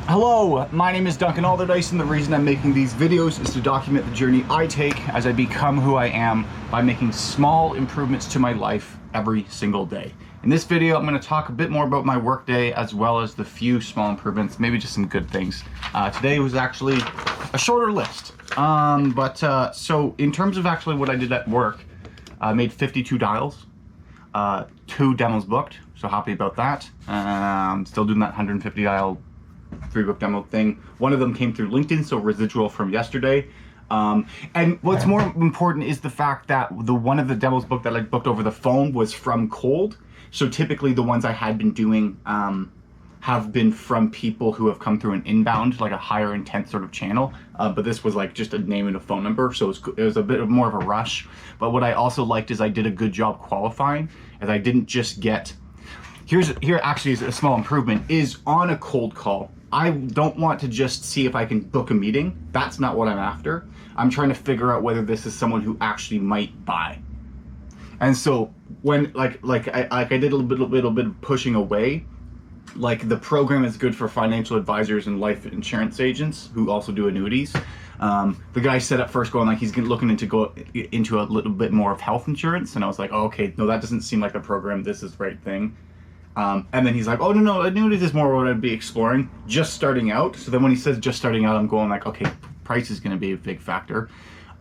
Hello, my name is Duncan Alderdice, and the reason I'm making these videos is to document the journey I take as I become who I am by making small improvements to my life every single day. In this video, I'm going to talk a bit more about my workday as well as the few small improvements, maybe just some good things. Today was actually a shorter list, so in terms of actually what I did at work, I made 52 dials, 2 demos booked, so happy about that. Still doing that 150 dial 3-book demo thing. One of them came through LinkedIn, so residual from yesterday. And what's more important is the fact that one of the demos booked that I booked over the phone was from cold. So typically the ones I had been doing have been from people who have come through an inbound, like a higher intent sort of channel. But this was like just a name and a phone number, so it was a bit more of a rush. But what I also liked is I did a good job qualifying, as I didn't just get. Here actually is a small improvement, is on a cold call. I don't want to just see if I can book a meeting. That's not what I'm after. I'm trying to figure out whether this is someone who actually might buy. And so when I did a little bit of pushing away, like the program is good for financial advisors and life insurance agents who also do annuities. The guy said at first going like he's looking into a little bit more of health insurance, and I was like, oh, okay, no, that doesn't seem like a program. This is the right thing. And then he's like, oh, no, annuities is more what I'd be exploring, just starting out. So then when he says just starting out, I'm going like, okay, price is going to be a big factor.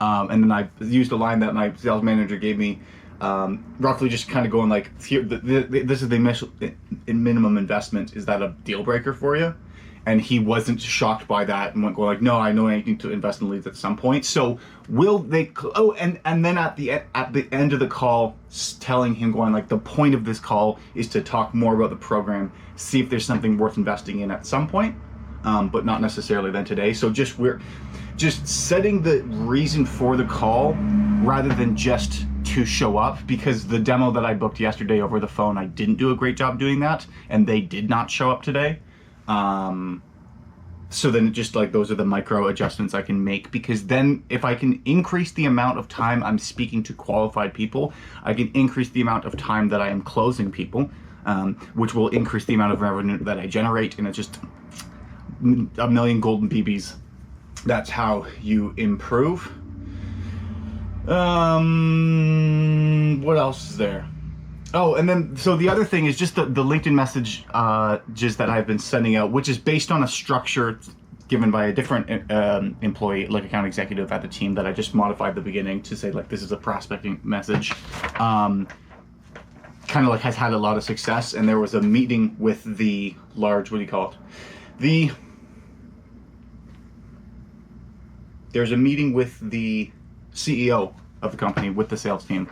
And then I used a line that my sales manager gave me, roughly just kind of going like, here, this is the minimum investment. Is that a deal breaker for you? And he wasn't shocked by that and went going like, no, I know I need to invest in leads at some point. So will they? Oh, and then at the end of the call, telling him going like, the point of this call is to talk more about the program, see if there's something worth investing in at some point, but not necessarily then today. So we're just setting the reason for the call rather than just to show up, because the demo that I booked yesterday over the phone, I didn't do a great job doing that, and they did not show up today. So then just like those are the micro adjustments I can make, because then if I can increase the amount of time I'm speaking to qualified people, I can increase the amount of time that I am closing people, which will increase the amount of revenue that I generate, and it's just a million golden BBs. That's how you improve. What else is there? Oh, and then, so the other thing is just the LinkedIn message just that I've been sending out, which is based on a structure given by a different employee, like account executive at the team, that I just modified at the beginning to say, like, this is a prospecting message. Kind of like has had a lot of success. And there was a meeting with the large, what do you call it? There's a meeting with the CEO of the company with the sales team.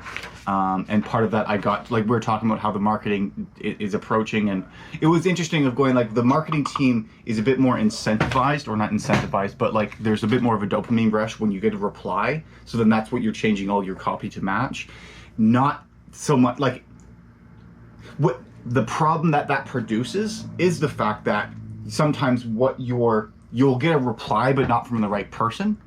And part of that I got, like, we were talking about how the marketing is approaching, and it was interesting of going like the marketing team is a bit more incentivized, or not incentivized, but like there's a bit more of a dopamine rush when you get a reply. So then that's what you're changing all your copy to match. Not so much like what the problem that produces is the fact that sometimes you'll get a reply but not from the right person.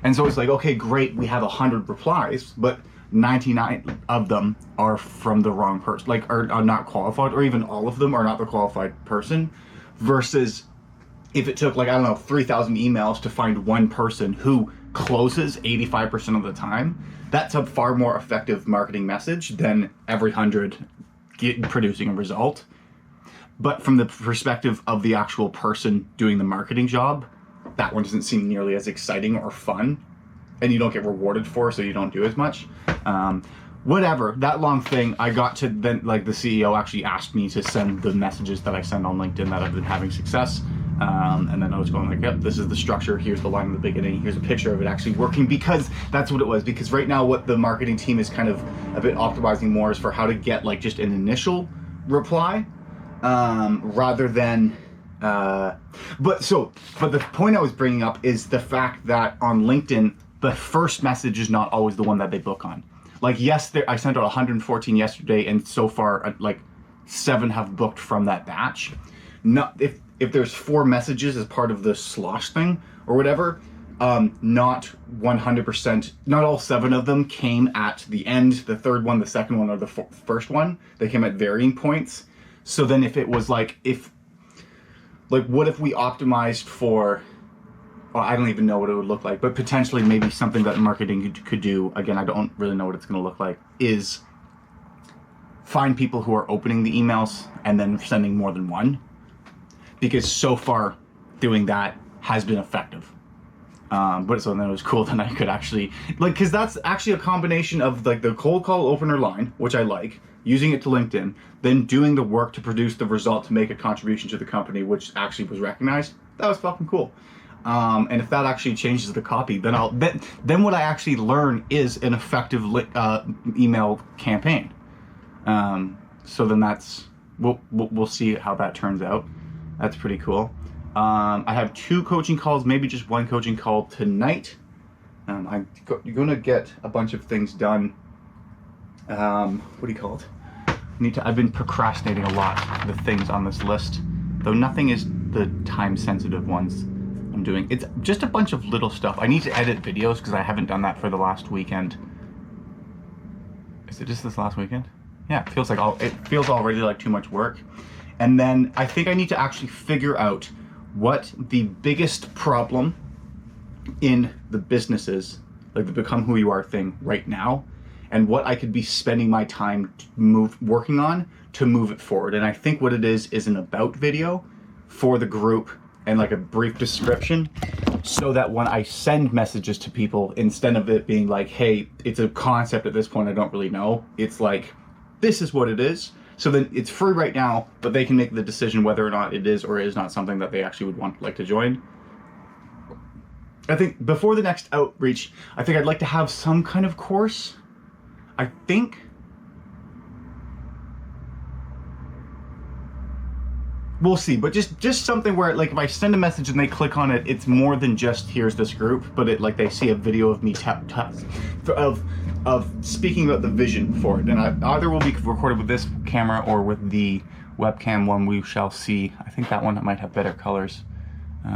And so it's like, okay, great, we have 100 replies, but 99 of them are from the wrong person, like are not qualified, or even all of them are not the qualified person. Versus if it took, like, I don't know, 3,000 emails to find one person who closes 85% of the time, that's a far more effective marketing message than every 100 producing a result. But from the perspective of the actual person doing the marketing job, that one doesn't seem nearly as exciting or fun, and you don't get rewarded for, so you don't do as much. Whatever, that long thing, I got to then, like, the CEO actually asked me to send the messages that I send on LinkedIn that I've been having success. And then I was going like, yep, this is the structure, here's the line in the beginning, here's a picture of it actually working, because that's what it was. Because right now what the marketing team is kind of a bit optimizing more is for how to get like just an initial reply, rather than but the point I was bringing up is the fact that on LinkedIn, the first message is not always the one that they book on. Like, yes, I sent out 114 yesterday, and so far, like, 7 have booked from that batch. Not if there's 4 messages as part of the slosh thing or whatever, not 100%, not all 7 of them came at the end, the third one, the second one, or the first one. They came at varying points. So then if it was like, like, what if we optimized for, well, I don't even know what it would look like, but potentially maybe something that marketing could do, again, I don't really know what it's going to look like, is find people who are opening the emails and then sending more than one. Because so far doing that has been effective. But so then it was cool that I could actually, like, because that's actually a combination of like the cold call opener line, which I like, using it to LinkedIn, then doing the work to produce the result to make a contribution to the company, which actually was recognized. That was fucking cool. And if that actually changes the copy, then then what I actually learn is an effective email campaign. So then we'll see how that turns out. That's pretty cool. I have 2 coaching calls, maybe just 1 coaching call tonight. I'm going to get a bunch of things done. What do you call it? I've been procrastinating a lot, the things on this list, though nothing is the time-sensitive ones I'm doing. It's just a bunch of little stuff. I need to edit videos because I haven't done that for the last weekend. Is it just this last weekend? Yeah, it feels already like too much work. And then I think I need to actually figure out what the biggest problem in the business is, like the Become Who You Are thing right now, and what I could be spending my time working on to move it forward. And I think what it is an about video for the group and like a brief description, so that when I send messages to people, instead of it being like, hey, it's a concept at this point I don't really know, it's like, this is what it is. So then it's free right now, but they can make the decision whether or not it is or is not something that they actually would like to join. I think before the next outreach, I think I'd like to have some kind of course. I think we'll see, but just something where, like, if I send a message and they click on it, it's more than just here's this group, but it, like, they see a video of me of speaking about the vision for it. And either will be recorded with this camera or with the webcam one. We shall see. I think that one might have better colors, but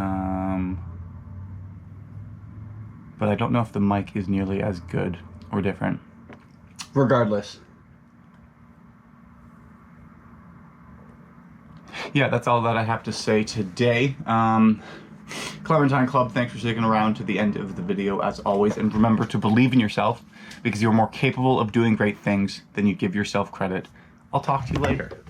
I don't know if the mic is nearly as good or different. Regardless, yeah, that's all that I have to say today. Clementine Club, thanks for sticking around to the end of the video as always, and remember to believe in yourself, because you're more capable of doing great things than you give yourself credit. I'll talk to you later.